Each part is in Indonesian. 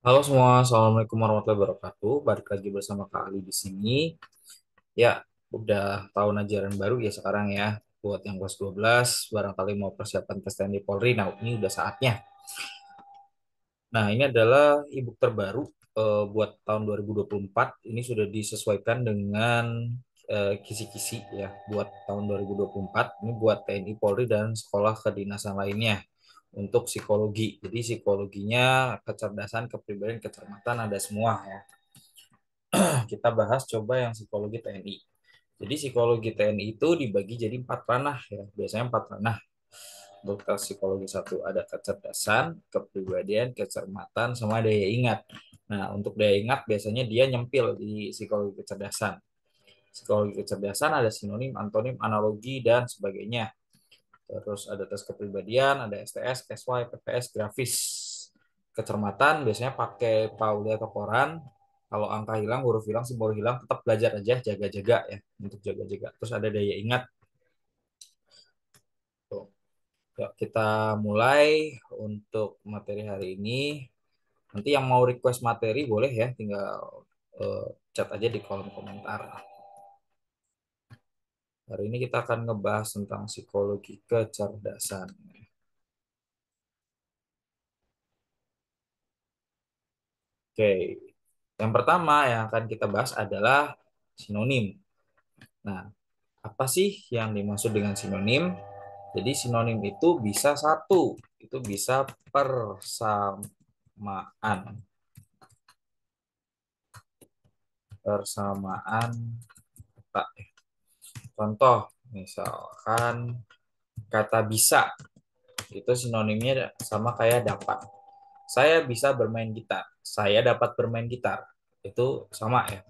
Halo semua, Assalamualaikum warahmatullahi wabarakatuh. Balik lagi bersama Kak Ali di sini. Ya, udah tahun ajaran baru ya sekarang ya. Buat yang kelas 12, barangkali mau persiapan tes TNI Polri. Nah, ini udah saatnya. Nah, ini adalah e-book terbaru buat tahun 2024. Ini sudah disesuaikan dengan kisi-kisi ya buat tahun 2024. Ini buat TNI Polri dan sekolah kedinasan lainnya untuk psikologi. Jadi psikologinya kecerdasan, kepribadian, kecermatan ada semua ya. Kita bahas coba yang psikologi TNI. Jadi psikologi TNI itu dibagi jadi empat ranah ya. Biasanya empat ranah. Untuk tes psikologi satu ada kecerdasan, kepribadian, kecermatan, sama daya ingat. Nah, untuk daya ingat biasanya dia nyempil di psikologi kecerdasan. Psikologi kecerdasan ada sinonim, antonim, analogi, dan sebagainya. Terus ada tes kepribadian, ada STS, SY, PPS, grafis. Kecermatan biasanya pakai Pauli atau koran. Kalau angka hilang, huruf hilang, simbol hilang, tetap belajar aja, jaga-jaga ya, untuk jaga-jaga. Terus ada daya ingat. Tuh. Yuk, kita mulai untuk materi hari ini. Nanti yang mau request materi boleh ya, tinggal eh, chat aja di kolom komentar. Hari ini kita akan ngebahas tentang psikologi kecerdasan. Oke, yang pertama yang akan kita bahas adalah sinonim. Nah, apa sih yang dimaksud dengan sinonim? Jadi sinonim itu bisa satu, itu bisa persamaan, persamaan kata. Contoh, misalkan kata bisa, itu sinonimnya sama kayak dapat. Saya bisa bermain gitar, saya dapat bermain gitar. Itu sama ya,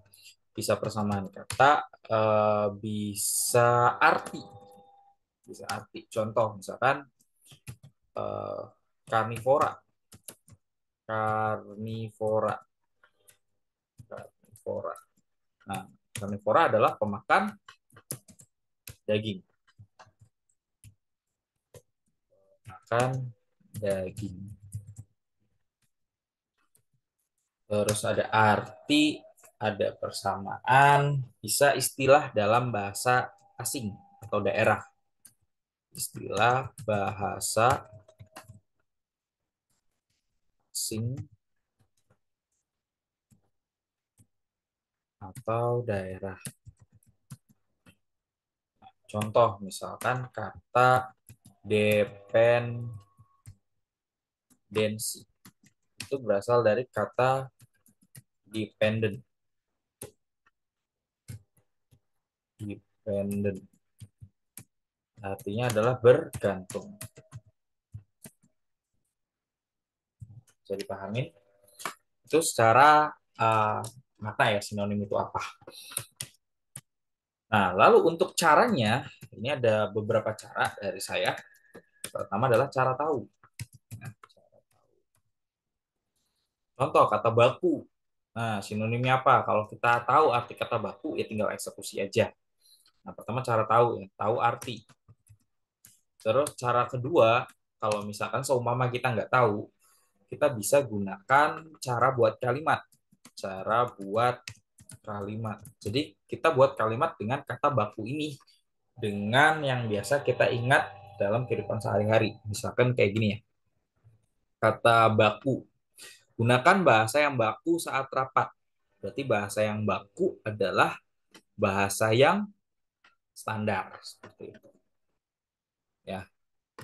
bisa persamaan kata, bisa arti, bisa arti. Contoh, misalkan eh, karnivora, karnivora, karnivora. Nah, karnivora adalah pemakan daging, makan daging. Terus ada arti, ada persamaan, bisa istilah dalam bahasa asing atau daerah. Istilah bahasa asing atau daerah. Contoh misalkan kata dependensi. Itu berasal dari kata dependent. Dependent. Artinya adalah bergantung. Bisa dipahami? Itu secara mata ya sinonim itu apa. Nah, lalu untuk caranya, ini ada beberapa cara dari saya. Pertama adalah cara tahu. Nah, contoh kata baku. Nah, sinonimnya apa? Kalau kita tahu arti kata baku, ya tinggal eksekusi aja. Nah, pertama cara tahu ya, tahu arti. Terus cara kedua, kalau misalkan seumpama kita nggak tahu, kita bisa gunakan cara buat kalimat. Cara buat kalimat. Jadi kita buat kalimat dengan kata baku ini dengan yang biasa kita ingat dalam kehidupan sehari-hari. Misalkan kayak gini ya. Kata baku. Gunakan bahasa yang baku saat rapat. Berarti bahasa yang baku adalah bahasa yang standar seperti itu. Ya,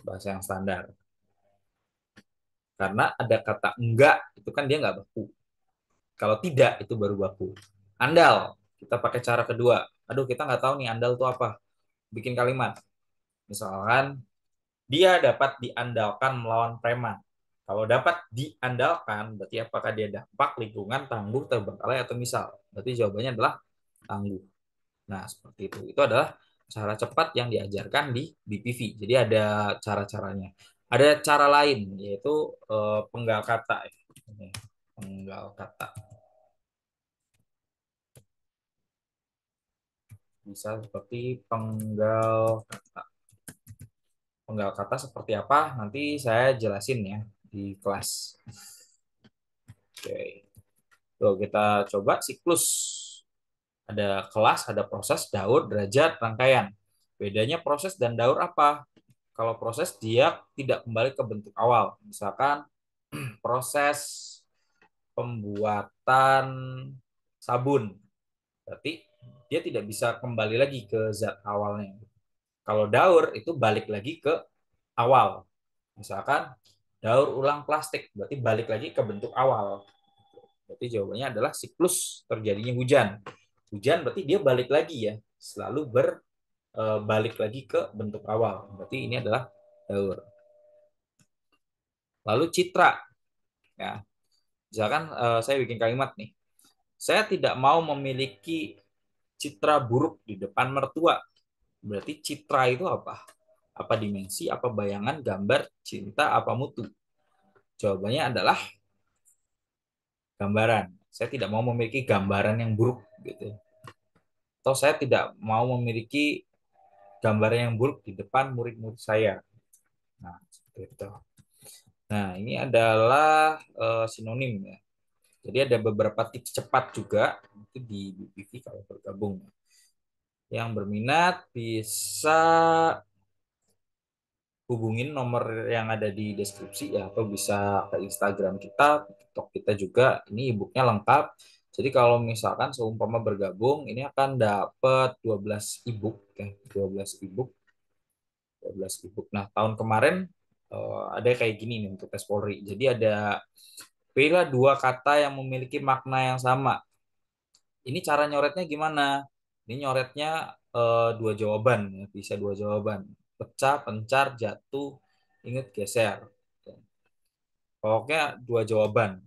bahasa yang standar. Karena ada kata enggak, itu kan dia nggak baku. Kalau tidak, itu baru baku. Andal, kita pakai cara kedua. Aduh, kita nggak tahu nih andal itu apa. Bikin kalimat. Misalkan, dia dapat diandalkan melawan preman. Kalau dapat diandalkan, berarti apakah dia dampak, lingkungan, tangguh, terbengkalai, atau misal. Berarti jawabannya adalah tangguh. Nah, seperti itu. Itu adalah cara cepat yang diajarkan di BPV. Jadi ada cara-caranya. Ada cara lain, yaitu penggal kata. Ini, penggal kata. Bisa seperti penggal kata. Penggal kata seperti apa? Nanti saya jelasin ya di kelas. Oke. Tuh, kita coba siklus. Ada kelas, ada proses, daur, derajat, rangkaian. Bedanya proses dan daur apa? Kalau proses dia tidak kembali ke bentuk awal. Misalkan proses pembuatan sabun. Berarti dia tidak bisa kembali lagi ke zat awalnya. Kalau daur itu balik lagi ke awal. Misalkan daur ulang plastik, berarti balik lagi ke bentuk awal. Berarti jawabannya adalah siklus terjadinya hujan. Hujan berarti dia balik lagi ya, selalu balik lagi ke bentuk awal. Berarti ini adalah daur. Lalu citra, ya. Misalkan saya bikin kalimat nih. Saya tidak mau memiliki citra buruk di depan mertua. Berarti citra itu apa? Apa dimensi, apa bayangan, gambar, cinta, apa mutu? Jawabannya adalah gambaran. Saya tidak mau memiliki gambaran yang buruk gitu. Atau saya tidak mau memiliki gambaran yang buruk di depan murid-murid saya. Nah, seperti itu. Nah, ini adalah sinonim ya. Jadi ada beberapa tips cepat juga itu di BPV kalau bergabung. Yang berminat bisa hubungin nomor yang ada di deskripsi ya, atau bisa ke Instagram kita, TikTok kita juga. Ini e-booknya lengkap. Jadi kalau misalkan seumpama bergabung, ini akan dapat 12 e-book ya, 12 e-book, 12 e-book. Nah, tahun kemarin ada kayak gini nih untuk tes Polri. Jadi ada pilihlah dua kata yang memiliki makna yang sama. Ini cara nyoretnya gimana? Ini nyoretnya dua jawaban ya, bisa dua jawaban. Pecah, pencar, jatuh, ingat geser. Pokoknya dua jawaban.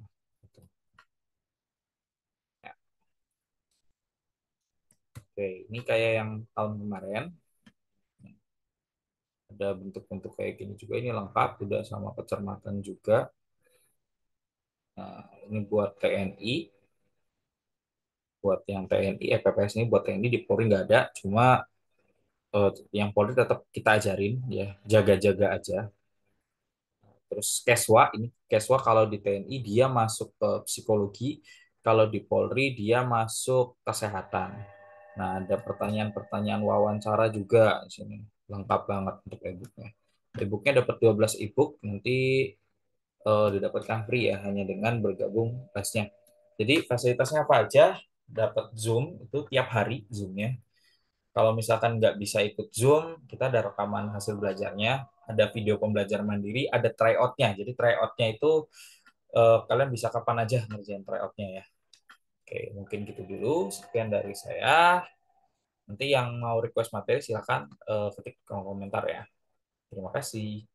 Ya, oke, ini kayak yang tahun kemarin. Ada bentuk-bentuk kayak gini juga. Ini lengkap, udah sama kecermatan juga. Nah, ini buat TNI. Buat yang TNI, PPS ini buat TNI di Polri nggak ada. Cuma yang Polri tetap kita ajarin ya, jaga-jaga aja. Terus Keswa, ini Keswa kalau di TNI dia masuk ke psikologi, kalau di Polri dia masuk kesehatan. Nah, ada pertanyaan-pertanyaan wawancara juga di sini. Lengkap banget untuk e-booknya. E-booknya dapat 12 e-book, nanti didapatkan free ya, hanya dengan bergabung kelasnya. Jadi fasilitasnya apa aja? Dapat Zoom, itu tiap hari Zoom-nya. Kalau misalkan nggak bisa ikut Zoom, kita ada rekaman hasil belajarnya, ada video pembelajaran mandiri, ada tryout-nya. Jadi tryout-nya itu kalian bisa kapan aja ngerjain tryout-nya ya. Oke, mungkin gitu dulu. Sekian dari saya. Nanti yang mau request materi silakan ketik kolom komentar ya. Terima kasih.